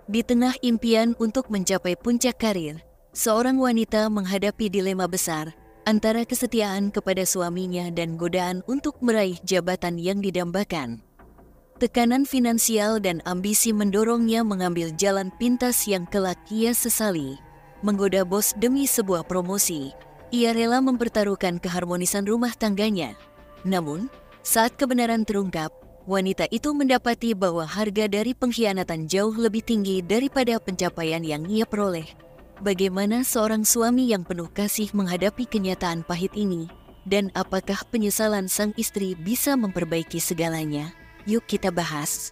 Di tengah impian untuk mencapai puncak karir, seorang wanita menghadapi dilema besar antara kesetiaan kepada suaminya dan godaan untuk meraih jabatan yang didambakan. Tekanan finansial dan ambisi mendorongnya mengambil jalan pintas yang kelak ia sesali. Menggoda bos demi sebuah promosi, ia rela mempertaruhkan keharmonisan rumah tangganya. Namun, saat kebenaran terungkap, wanita itu mendapati bahwa harga dari pengkhianatan jauh lebih tinggi daripada pencapaian yang ia peroleh. Bagaimana seorang suami yang penuh kasih menghadapi kenyataan pahit ini? Dan apakah penyesalan sang istri bisa memperbaiki segalanya? Yuk kita bahas.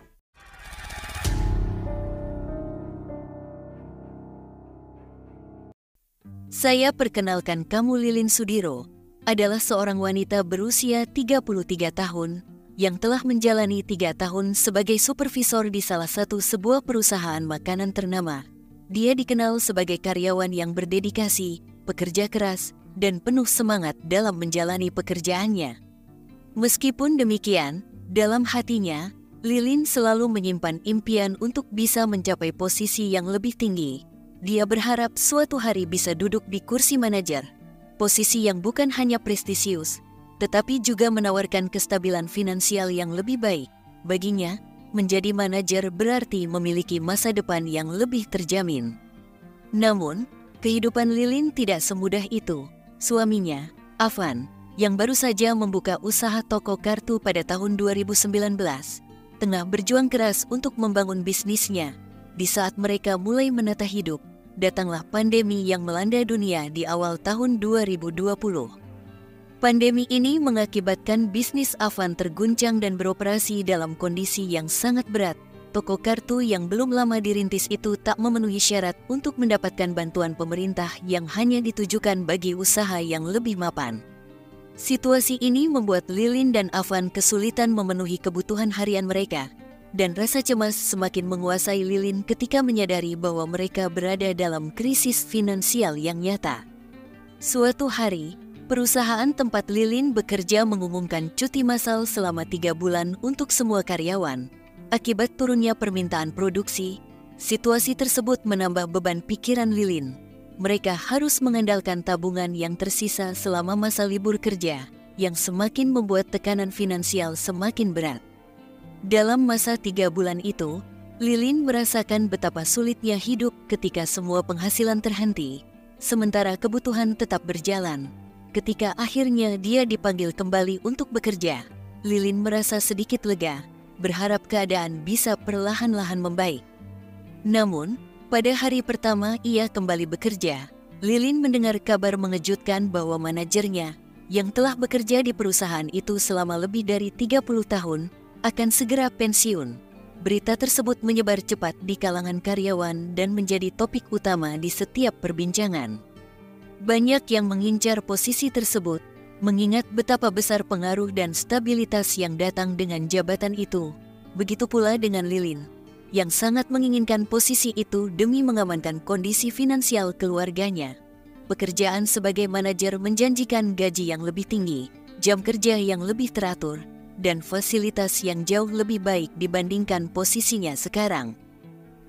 Saya perkenalkan kamu, Lilin Sudiro, adalah seorang wanita berusia 33 tahun yang telah menjalani 3 tahun sebagai supervisor di salah satu sebuah perusahaan makanan ternama. Dia dikenal sebagai karyawan yang berdedikasi, pekerja keras, dan penuh semangat dalam menjalani pekerjaannya. Meskipun demikian, dalam hatinya, Lilin selalu menyimpan impian untuk bisa mencapai posisi yang lebih tinggi. Dia berharap suatu hari bisa duduk di kursi manajer, posisi yang bukan hanya prestisius, tetapi juga menawarkan kestabilan finansial yang lebih baik. Baginya, menjadi manajer berarti memiliki masa depan yang lebih terjamin. Namun, kehidupan Lilin tidak semudah itu. Suaminya, Afan, yang baru saja membuka usaha toko kartu pada tahun 2019, tengah berjuang keras untuk membangun bisnisnya. Di saat mereka mulai menata hidup, datanglah pandemi yang melanda dunia di awal tahun 2020. Pandemi ini mengakibatkan bisnis Afan terguncang dan beroperasi dalam kondisi yang sangat berat. Toko kartu yang belum lama dirintis itu tak memenuhi syarat untuk mendapatkan bantuan pemerintah yang hanya ditujukan bagi usaha yang lebih mapan. Situasi ini membuat Lilin dan Afan kesulitan memenuhi kebutuhan harian mereka, dan rasa cemas semakin menguasai Lilin ketika menyadari bahwa mereka berada dalam krisis finansial yang nyata. Suatu hari, perusahaan tempat Lilin bekerja mengumumkan cuti massal selama 3 bulan untuk semua karyawan. Akibat turunnya permintaan produksi, situasi tersebut menambah beban pikiran Lilin. Mereka harus mengandalkan tabungan yang tersisa selama masa libur kerja, yang semakin membuat tekanan finansial semakin berat. Dalam masa 3 bulan itu, Lilin merasakan betapa sulitnya hidup ketika semua penghasilan terhenti, sementara kebutuhan tetap berjalan. Ketika akhirnya dia dipanggil kembali untuk bekerja, Lilin merasa sedikit lega, berharap keadaan bisa perlahan-lahan membaik. Namun, pada hari pertama ia kembali bekerja, Lilin mendengar kabar mengejutkan bahwa manajernya, yang telah bekerja di perusahaan itu selama lebih dari 30 tahun, akan segera pensiun. Berita tersebut menyebar cepat di kalangan karyawan dan menjadi topik utama di setiap perbincangan. Banyak yang mengincar posisi tersebut, mengingat betapa besar pengaruh dan stabilitas yang datang dengan jabatan itu. Begitu pula dengan Lilin, yang sangat menginginkan posisi itu demi mengamankan kondisi finansial keluarganya. Pekerjaan sebagai manajer menjanjikan gaji yang lebih tinggi, jam kerja yang lebih teratur, dan fasilitas yang jauh lebih baik dibandingkan posisinya sekarang.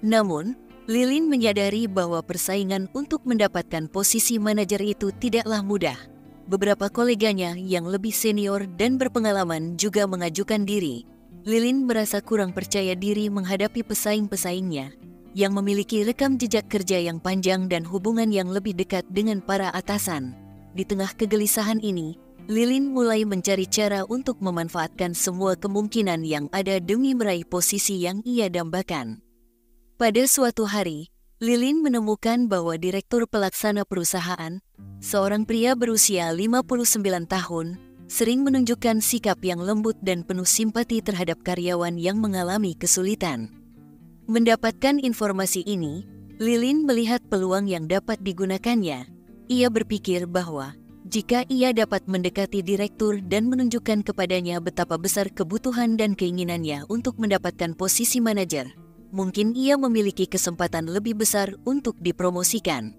Namun, Lilin menyadari bahwa persaingan untuk mendapatkan posisi manajer itu tidaklah mudah. Beberapa koleganya yang lebih senior dan berpengalaman juga mengajukan diri. Lilin merasa kurang percaya diri menghadapi pesaing-pesaingnya, yang memiliki rekam jejak kerja yang panjang dan hubungan yang lebih dekat dengan para atasan. Di tengah kegelisahan ini, Lilin mulai mencari cara untuk memanfaatkan semua kemungkinan yang ada demi meraih posisi yang ia dambakan. Pada suatu hari, Lilin menemukan bahwa direktur pelaksana perusahaan, seorang pria berusia 59 tahun, sering menunjukkan sikap yang lembut dan penuh simpati terhadap karyawan yang mengalami kesulitan. Mendapatkan informasi ini, Lilin melihat peluang yang dapat digunakannya. Ia berpikir bahwa jika ia dapat mendekati direktur dan menunjukkan kepadanya betapa besar kebutuhan dan keinginannya untuk mendapatkan posisi manajer, mungkin ia memiliki kesempatan lebih besar untuk dipromosikan.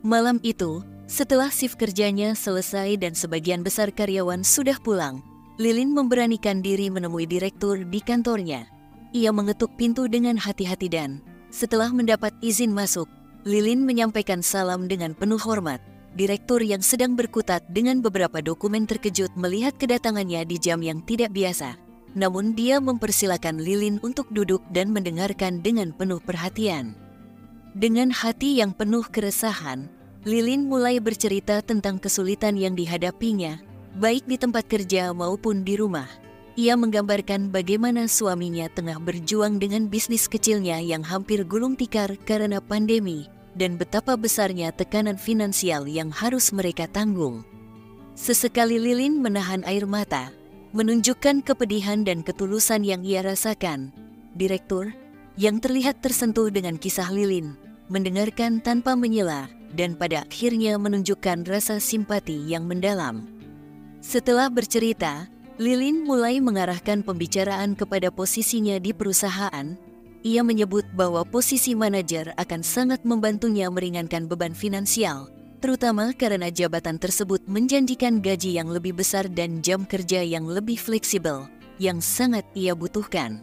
Malam itu, setelah shift kerjanya selesai dan sebagian besar karyawan sudah pulang, Lilin memberanikan diri menemui direktur di kantornya. Ia mengetuk pintu dengan hati-hati dan Setelah mendapat izin masuk, Lilin menyampaikan salam dengan penuh hormat. Direktur yang sedang berkutat dengan beberapa dokumen terkejut melihat kedatangannya di jam yang tidak biasa. Namun dia mempersilakan Lilin untuk duduk dan mendengarkan dengan penuh perhatian. Dengan hati yang penuh keresahan, Lilin mulai bercerita tentang kesulitan yang dihadapinya, baik di tempat kerja maupun di rumah. Ia menggambarkan bagaimana suaminya tengah berjuang dengan bisnis kecilnya yang hampir gulung tikar karena pandemi, dan betapa besarnya tekanan finansial yang harus mereka tanggung. Sesekali Lilin menahan air mata, menunjukkan kepedihan dan ketulusan yang ia rasakan. Direktur, yang terlihat tersentuh dengan kisah Lilin, mendengarkan tanpa menyela, dan pada akhirnya menunjukkan rasa simpati yang mendalam. Setelah bercerita, Lilin mulai mengarahkan pembicaraan kepada posisinya di perusahaan. Ia menyebut bahwa posisi manajer akan sangat membantunya meringankan beban finansial, terutama karena jabatan tersebut menjanjikan gaji yang lebih besar dan jam kerja yang lebih fleksibel, yang sangat ia butuhkan.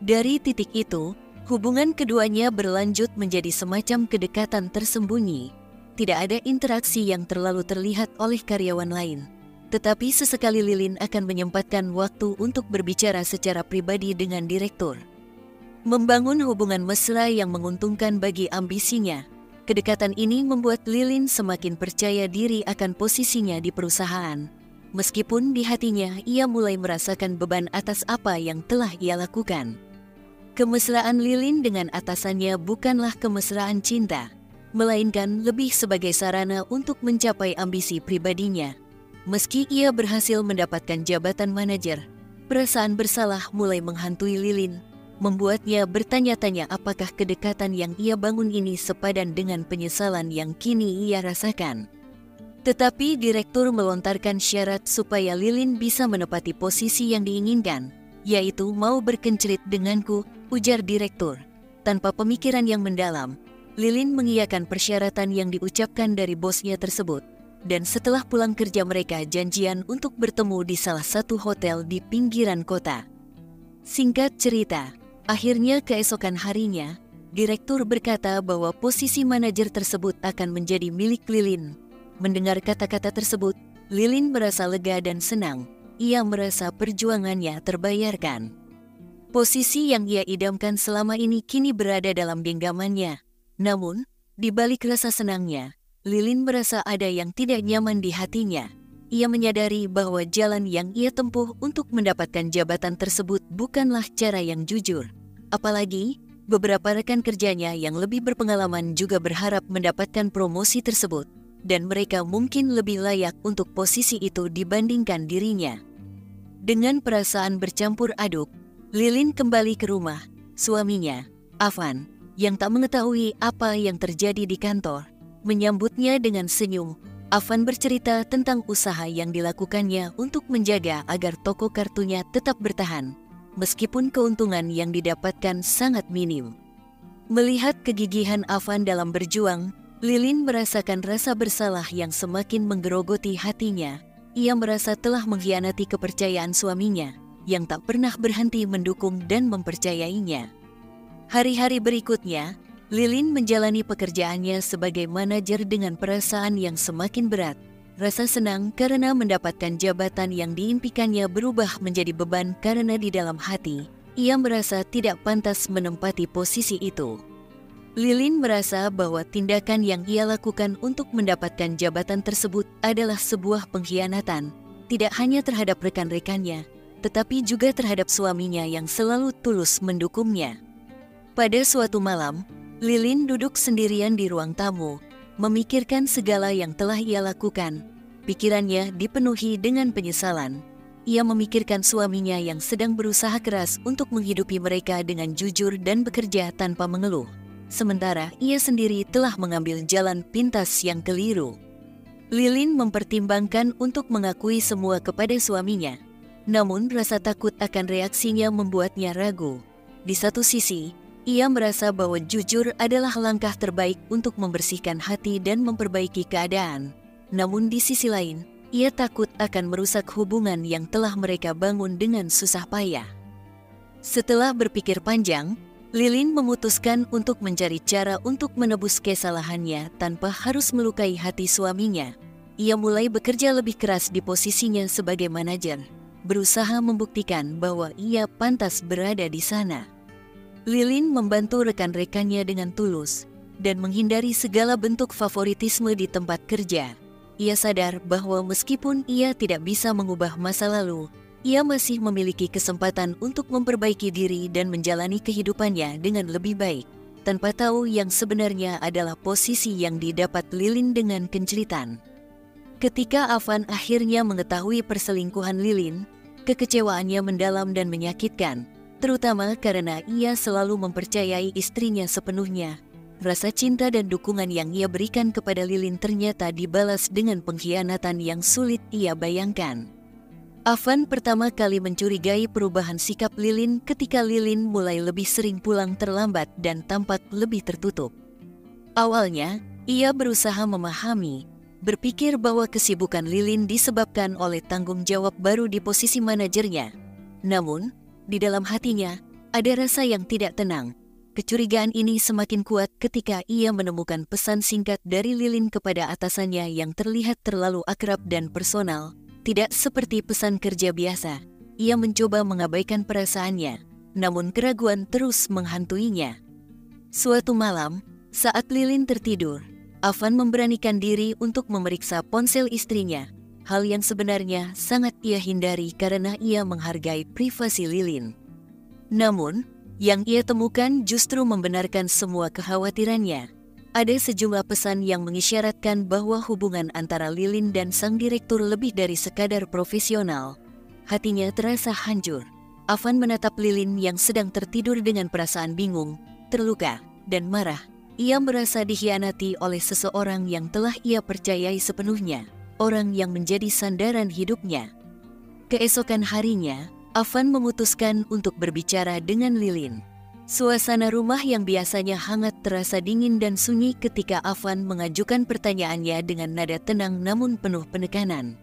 Dari titik itu, hubungan keduanya berlanjut menjadi semacam kedekatan tersembunyi. Tidak ada interaksi yang terlalu terlihat oleh karyawan lain. Tetapi sesekali Lilin akan menyempatkan waktu untuk berbicara secara pribadi dengan direktur. Membangun hubungan mesra yang menguntungkan bagi ambisinya. Kedekatan ini membuat Lilin semakin percaya diri akan posisinya di perusahaan. Meskipun di hatinya ia mulai merasakan beban atas apa yang telah ia lakukan. Kemesraan Lilin dengan atasannya bukanlah kemesraan cinta, melainkan lebih sebagai sarana untuk mencapai ambisi pribadinya. Meski ia berhasil mendapatkan jabatan manajer, perasaan bersalah mulai menghantui Lilin, membuatnya bertanya-tanya apakah kedekatan yang ia bangun ini sepadan dengan penyesalan yang kini ia rasakan. Tetapi direktur melontarkan syarat supaya Lilin bisa menepati posisi yang diinginkan, yaitu mau berkencerit denganku, ujar direktur. Tanpa pemikiran yang mendalam, Lilin mengiyakan persyaratan yang diucapkan dari bosnya tersebut. Dan setelah pulang kerja mereka janjian untuk bertemu di salah satu hotel di pinggiran kota. Singkat cerita, akhirnya keesokan harinya, direktur berkata bahwa posisi manajer tersebut akan menjadi milik Lilin. Mendengar kata-kata tersebut, Lilin merasa lega dan senang. Ia merasa perjuangannya terbayarkan. Posisi yang ia idamkan selama ini kini berada dalam genggamannya. Namun, di balik rasa senangnya, Lilin merasa ada yang tidak nyaman di hatinya. Ia menyadari bahwa jalan yang ia tempuh untuk mendapatkan jabatan tersebut bukanlah cara yang jujur. Apalagi, beberapa rekan kerjanya yang lebih berpengalaman juga berharap mendapatkan promosi tersebut, dan mereka mungkin lebih layak untuk posisi itu dibandingkan dirinya. Dengan perasaan bercampur aduk, Lilin kembali ke rumah. Suaminya, Afan, yang tak mengetahui apa yang terjadi di kantor, menyambutnya dengan senyum. Afan bercerita tentang usaha yang dilakukannya untuk menjaga agar toko kartunya tetap bertahan, meskipun keuntungan yang didapatkan sangat minim. Melihat kegigihan Afan dalam berjuang, Lilin merasakan rasa bersalah yang semakin menggerogoti hatinya. Ia merasa telah mengkhianati kepercayaan suaminya, yang tak pernah berhenti mendukung dan mempercayainya. Hari-hari berikutnya, Lilin menjalani pekerjaannya sebagai manajer dengan perasaan yang semakin berat. Rasa senang karena mendapatkan jabatan yang diimpikannya berubah menjadi beban karena di dalam hati, ia merasa tidak pantas menempati posisi itu. Lilin merasa bahwa tindakan yang ia lakukan untuk mendapatkan jabatan tersebut adalah sebuah pengkhianatan, tidak hanya terhadap rekan-rekannya, tetapi juga terhadap suaminya yang selalu tulus mendukungnya. Pada suatu malam, Lilin duduk sendirian di ruang tamu, memikirkan segala yang telah ia lakukan. Pikirannya dipenuhi dengan penyesalan. Ia memikirkan suaminya yang sedang berusaha keras untuk menghidupi mereka dengan jujur dan bekerja tanpa mengeluh. Sementara ia sendiri telah mengambil jalan pintas yang keliru. Lilin mempertimbangkan untuk mengakui semua kepada suaminya. Namun rasa takut akan reaksinya membuatnya ragu. Di satu sisi, ia merasa bahwa jujur adalah langkah terbaik untuk membersihkan hati dan memperbaiki keadaan. Namun di sisi lain, ia takut akan merusak hubungan yang telah mereka bangun dengan susah payah. Setelah berpikir panjang, Lilin memutuskan untuk mencari cara untuk menebus kesalahannya tanpa harus melukai hati suaminya. Ia mulai bekerja lebih keras di posisinya sebagai manajer, berusaha membuktikan bahwa ia pantas berada di sana. Lilin membantu rekan-rekannya dengan tulus dan menghindari segala bentuk favoritisme di tempat kerja. Ia sadar bahwa meskipun ia tidak bisa mengubah masa lalu, ia masih memiliki kesempatan untuk memperbaiki diri dan menjalani kehidupannya dengan lebih baik, tanpa tahu yang sebenarnya adalah posisi yang didapat Lilin dengan kencelitan. Ketika Afan akhirnya mengetahui perselingkuhan Lilin, kekecewaannya mendalam dan menyakitkan, terutama karena ia selalu mempercayai istrinya sepenuhnya. Rasa cinta dan dukungan yang ia berikan kepada Lilin ternyata dibalas dengan pengkhianatan yang sulit ia bayangkan. Afan pertama kali mencurigai perubahan sikap Lilin ketika Lilin mulai lebih sering pulang terlambat dan tampak lebih tertutup. Awalnya, ia berusaha memahami, berpikir bahwa kesibukan Lilin disebabkan oleh tanggung jawab baru di posisi manajernya. Namun, di dalam hatinya, ada rasa yang tidak tenang. Kecurigaan ini semakin kuat ketika ia menemukan pesan singkat dari Lilin kepada atasannya yang terlihat terlalu akrab dan personal, tidak seperti pesan kerja biasa. Ia mencoba mengabaikan perasaannya, namun keraguan terus menghantuinya. Suatu malam, saat Lilin tertidur, Afan memberanikan diri untuk memeriksa ponsel istrinya, hal yang sebenarnya sangat ia hindari karena ia menghargai privasi Lilin. Namun, yang ia temukan justru membenarkan semua kekhawatirannya. Ada sejumlah pesan yang mengisyaratkan bahwa hubungan antara Lilin dan sang direktur lebih dari sekadar profesional. Hatinya terasa hancur. Afan menatap Lilin yang sedang tertidur dengan perasaan bingung, terluka, dan marah. Ia merasa dikhianati oleh seseorang yang telah ia percayai sepenuhnya, orang yang menjadi sandaran hidupnya. Keesokan harinya, Afan memutuskan untuk berbicara dengan Lilin. Suasana rumah yang biasanya hangat terasa dingin dan sunyi ketika Afan mengajukan pertanyaannya dengan nada tenang namun penuh penekanan.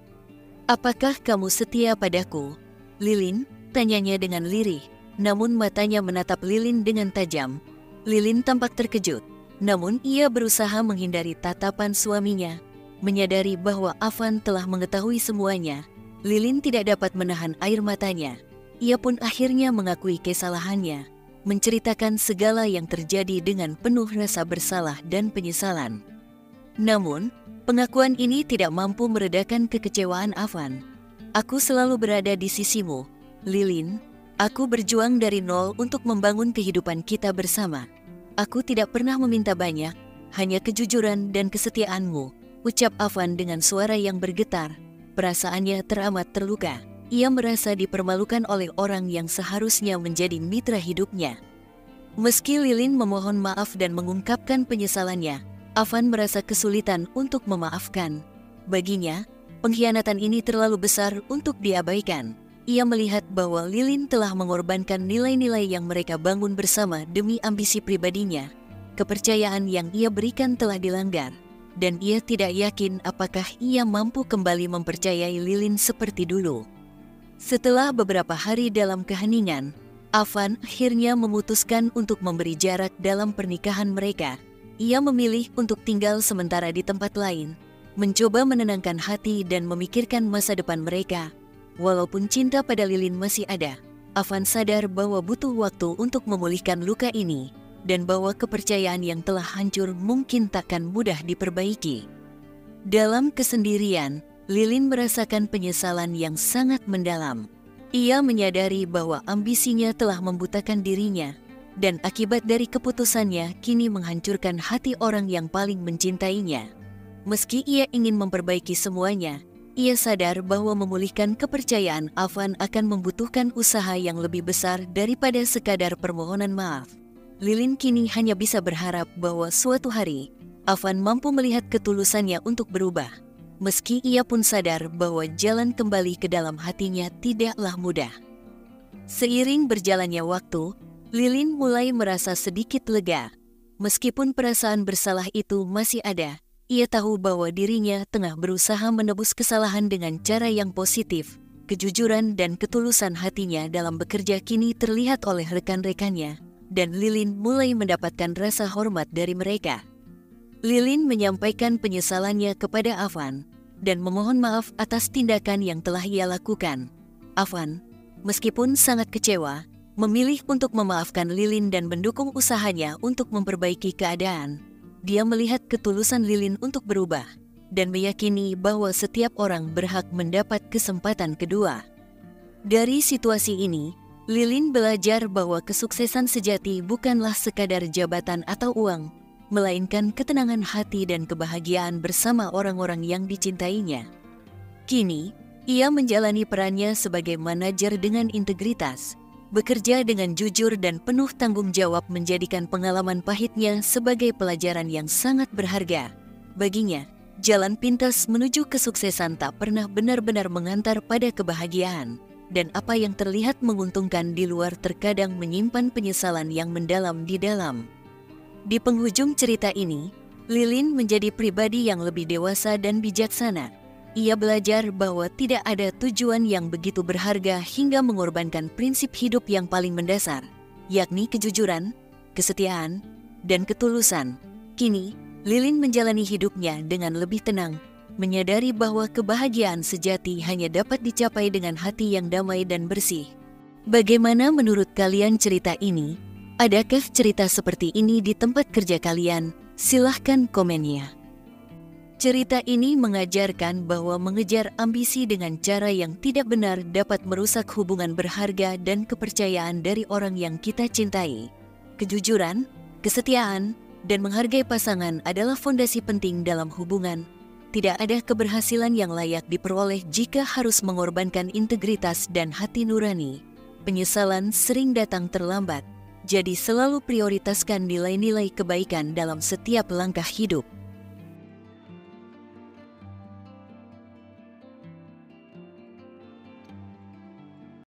"Apakah kamu setia padaku, Lilin?" tanyanya dengan lirih, namun matanya menatap Lilin dengan tajam. Lilin tampak terkejut, namun ia berusaha menghindari tatapan suaminya. Menyadari bahwa Afan telah mengetahui semuanya, Lilin tidak dapat menahan air matanya. Ia pun akhirnya mengakui kesalahannya, menceritakan segala yang terjadi dengan penuh rasa bersalah dan penyesalan. Namun, pengakuan ini tidak mampu meredakan kekecewaan Afan. "Aku selalu berada di sisimu, Lilin. Aku berjuang dari nol untuk membangun kehidupan kita bersama. Aku tidak pernah meminta banyak, hanya kejujuran dan kesetiaanmu," ucap Afan dengan suara yang bergetar. Perasaannya teramat terluka. Ia merasa dipermalukan oleh orang yang seharusnya menjadi mitra hidupnya. Meski Lilin memohon maaf dan mengungkapkan penyesalannya, Afan merasa kesulitan untuk memaafkan. Baginya, pengkhianatan ini terlalu besar untuk diabaikan. Ia melihat bahwa Lilin telah mengorbankan nilai-nilai yang mereka bangun bersama demi ambisi pribadinya. Kepercayaan yang ia berikan telah dilanggar, dan ia tidak yakin apakah ia mampu kembali mempercayai Lilin seperti dulu. Setelah beberapa hari dalam keheningan, Afan akhirnya memutuskan untuk memberi jarak dalam pernikahan mereka. Ia memilih untuk tinggal sementara di tempat lain, mencoba menenangkan hati dan memikirkan masa depan mereka. Walaupun cinta pada Lilin masih ada, Afan sadar bahwa butuh waktu untuk memulihkan luka ini, dan bahwa kepercayaan yang telah hancur mungkin takkan mudah diperbaiki. Dalam kesendirian, Lilin merasakan penyesalan yang sangat mendalam. Ia menyadari bahwa ambisinya telah membutakan dirinya, dan akibat dari keputusannya kini menghancurkan hati orang yang paling mencintainya. Meski ia ingin memperbaiki semuanya, ia sadar bahwa memulihkan kepercayaan Afan akan membutuhkan usaha yang lebih besar daripada sekadar permohonan maaf. Lilin kini hanya bisa berharap bahwa suatu hari, Afan mampu melihat ketulusannya untuk berubah. Meski ia pun sadar bahwa jalan kembali ke dalam hatinya tidaklah mudah. Seiring berjalannya waktu, Lilin mulai merasa sedikit lega. Meskipun perasaan bersalah itu masih ada, ia tahu bahwa dirinya tengah berusaha menebus kesalahan dengan cara yang positif. Kejujuran dan ketulusan hatinya dalam bekerja kini terlihat oleh rekan-rekannya. dan Lilin mulai mendapatkan rasa hormat dari mereka. Lilin menyampaikan penyesalannya kepada Avan dan memohon maaf atas tindakan yang telah ia lakukan. Avan, meskipun sangat kecewa, memilih untuk memaafkan Lilin dan mendukung usahanya untuk memperbaiki keadaan. Dia melihat ketulusan Lilin untuk berubah dan meyakini bahwa setiap orang berhak mendapat kesempatan kedua. Dari situasi ini, Lilin belajar bahwa kesuksesan sejati bukanlah sekadar jabatan atau uang, melainkan ketenangan hati dan kebahagiaan bersama orang-orang yang dicintainya. Kini, ia menjalani perannya sebagai manajer dengan integritas, bekerja dengan jujur dan penuh tanggung jawab, menjadikan pengalaman pahitnya sebagai pelajaran yang sangat berharga. Baginya, jalan pintas menuju kesuksesan tak pernah benar-benar mengantar pada kebahagiaan. Dan apa yang terlihat menguntungkan di luar terkadang menyimpan penyesalan yang mendalam di dalam. Di penghujung cerita ini, Lilin menjadi pribadi yang lebih dewasa dan bijaksana. Ia belajar bahwa tidak ada tujuan yang begitu berharga hingga mengorbankan prinsip hidup yang paling mendasar, yakni kejujuran, kesetiaan, dan ketulusan. Kini, Lilin menjalani hidupnya dengan lebih tenang, menyadari bahwa kebahagiaan sejati hanya dapat dicapai dengan hati yang damai dan bersih. Bagaimana menurut kalian cerita ini? Adakah cerita seperti ini di tempat kerja kalian? Silahkan komennya. Cerita ini mengajarkan bahwa mengejar ambisi dengan cara yang tidak benar dapat merusak hubungan berharga dan kepercayaan dari orang yang kita cintai. Kejujuran, kesetiaan, dan menghargai pasangan adalah fondasi penting dalam hubungan. Tidak ada keberhasilan yang layak diperoleh jika harus mengorbankan integritas dan hati nurani. Penyesalan sering datang terlambat, jadi selalu prioritaskan nilai-nilai kebaikan dalam setiap langkah hidup.